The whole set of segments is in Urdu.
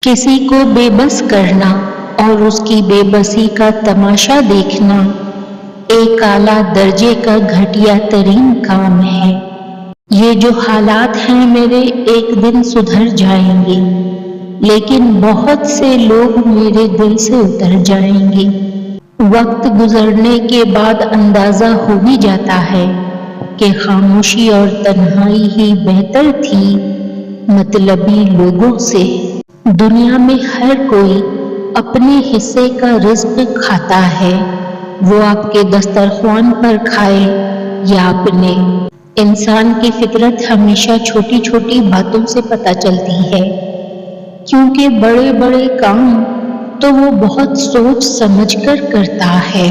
کسی کو بے بس کرنا اور اس کی بے بسی کا تماشا دیکھنا ایک اعلیٰ درجے کا گھٹیا ترین کام ہے۔ یہ جو حالات ہیں میرے ایک دن سدھر جائیں گے، لیکن بہت سے لوگ میرے دل سے اتر جائیں گے۔ وقت گزرنے کے بعد اندازہ ہو بھی جاتا ہے کہ خاموشی اور تنہائی ہی بہتر تھی مطلبی لوگوں سے۔ دنیا میں ہر کوئی اپنے حصے کا رزق کھاتا ہے، وہ آپ کے دسترخوان پر کھائے یا اپنے۔ انسان کی فطرت ہمیشہ چھوٹی چھوٹی باتوں سے پتہ چلتی ہے، کیونکہ بڑے بڑے کام تو وہ بہت سوچ سمجھ کر کرتا ہے۔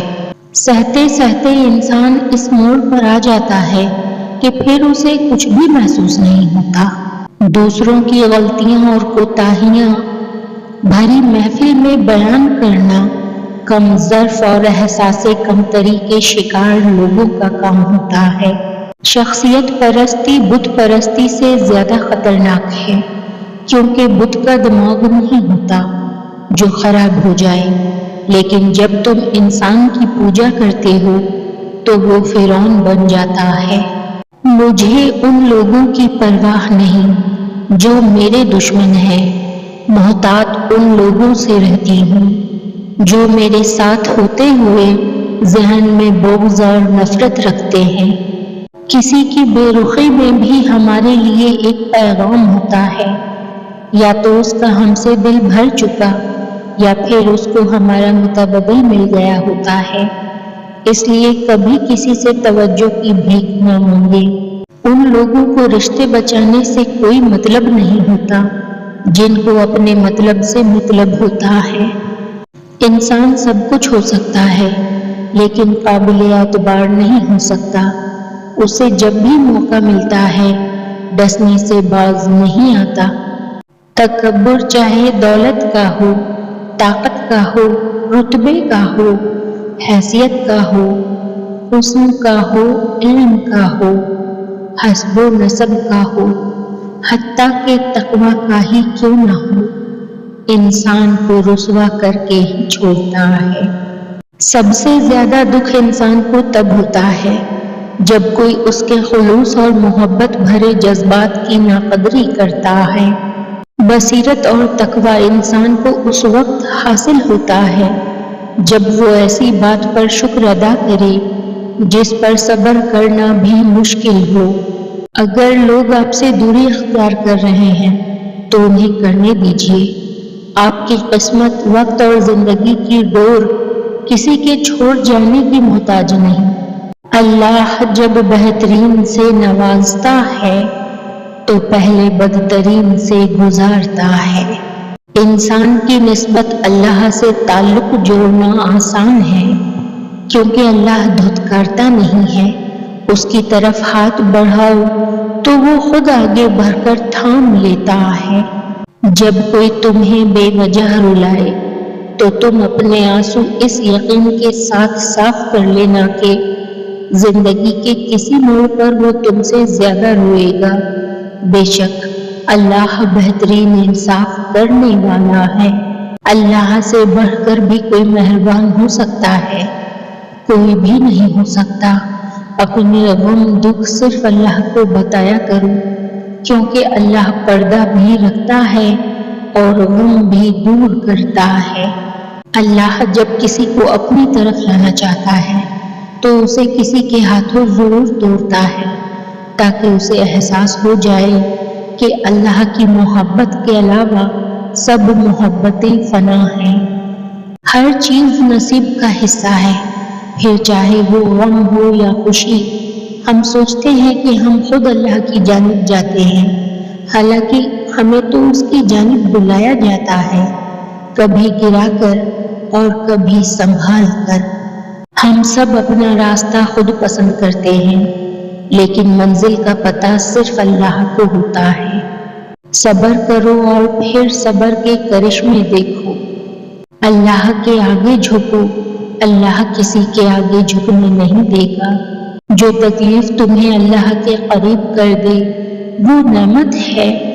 سہتے سہتے انسان اس موڑ پر آ جاتا ہے کہ پھر اسے کچھ بھی محسوس نہیں ہوتا۔ دوسروں کی غلطیاں اور کوتاہیاں بھری محفل میں بیان کرنا کم ظرف اور احساس کمتری کے شکار لوگوں کا کام ہوتا ہے۔ شخصیت پرستی بت پرستی سے زیادہ خطرناک ہے، کیونکہ بت کا دماغ نہیں ہوتا جو خراب ہو جائے، لیکن جب تم انسان کی پوجا کرتے ہو تو وہ فرعون بن جاتا ہے۔ مجھے ان لوگوں کی پرواہ نہیں جو میرے دشمن ہیں، محتاط ان لوگوں سے رہتی ہوں جو میرے ساتھ ہوتے ہوئے ذہن میں بغض اور نفرت رکھتے ہیں۔ کسی کی بے رخی میں بھی ہمارے لیے ایک پیغام ہوتا ہے، یا تو اس کا ہم سے دل بھر چکا یا پھر اس کو ہمارا متبادل مل گیا ہوتا ہے۔ اس لیے کبھی کسی سے توجہ کی بھیک نہ مانگے۔ ان لوگوں کو رشتے بچانے سے کوئی مطلب نہیں ہوتا جن کو اپنے مطلب سے مطلب ہوتا ہے۔ انسان سب کچھ ہو سکتا ہے، لیکن قابل اعتبار نہیں ہو سکتا۔ اسے جب بھی موقع ملتا ہے ڈسنے سے باز نہیں آتا۔ تکبر چاہے دولت کا ہو، طاقت کا ہو، رتبے کا ہو، حیثیت کا ہو، حسن کا ہو، علم کا ہو، حسب و نسب کا ہو، حتیٰ کہ تقویٰ کا ہی کیوں نہ ہو، انسان کو رسوا کر کے ہی چھوڑتا ہے۔ سب سے زیادہ دکھ انسان کو تب ہوتا ہے جب کوئی اس کے خلوص اور محبت بھرے جذبات کی ناقدری کرتا ہے۔ بصیرت اور تقویٰ انسان کو اس وقت حاصل ہوتا ہے جب وہ ایسی بات پر شکر ادا کرے جس پر صبر کرنا بھی مشکل ہو۔ اگر لوگ آپ سے دوری اختیار کر رہے ہیں تو انہیں کرنے دیجیے۔ آپ کی قسمت، وقت اور زندگی کی ڈور کسی کے چھوڑ جانے کی محتاج نہیں۔ اللہ جب بہترین سے نوازتا ہے تو پہلے بدترین سے گزارتا ہے۔ انسان کی نسبت اللہ سے تعلق جوڑنا آسان ہے، کیونکہ اللہ دھتکارتا نہیں ہے۔ اس کی طرف ہاتھ بڑھاؤ تو وہ خود آگے بڑھ کر تھام لیتا ہے۔ جب کوئی تمہیں بے وجہ رلائے تو تم اپنے آنسو اس یقین کے ساتھ صاف کر لینا کہ زندگی کے کسی موڑ پر وہ تم سے زیادہ روئے گا۔ بے شک اللہ بہترین انصاف کرنے والا ہے۔ اللہ سے بڑھ کر بھی کوئی مہربان ہو سکتا ہے؟ کوئی بھی نہیں ہو سکتا۔ اپنے غم دکھ صرف اللہ کو بتایا کرو، کیونکہ اللہ پردہ بھی رکھتا ہے اور غم بھی دور کرتا ہے۔ اللہ جب کسی کو اپنی طرف لانا چاہتا ہے تو اسے کسی کے ہاتھوں ضرور توڑتا ہے، تاکہ اسے احساس ہو جائے کہ اللہ کی محبت کے علاوہ سب محبتیں فنا ہیں۔ ہر چیز نصیب کا حصہ ہے، پھر چاہے وہ غم ہو یا خوشی۔ ہم سوچتے ہیں کہ ہم خود اللہ کی جانب جاتے ہیں، حالانکہ ہمیں تو اس کی جانب بلایا جاتا ہے، کبھی گرا کر اور کبھی سنبھال کر۔ ہم سب اپنا راستہ خود پسند کرتے ہیں، لیکن منزل کا پتہ صرف اللہ کو ہوتا ہے۔ صبر کرو اور پھر صبر کے کرشمے دیکھو۔ اللہ کے آگے جھکو، اللہ کسی کے آگے جھکنے نہیں دے گا۔ جو تکلیف تمہیں اللہ کے قریب کر دے وہ نعمت ہے۔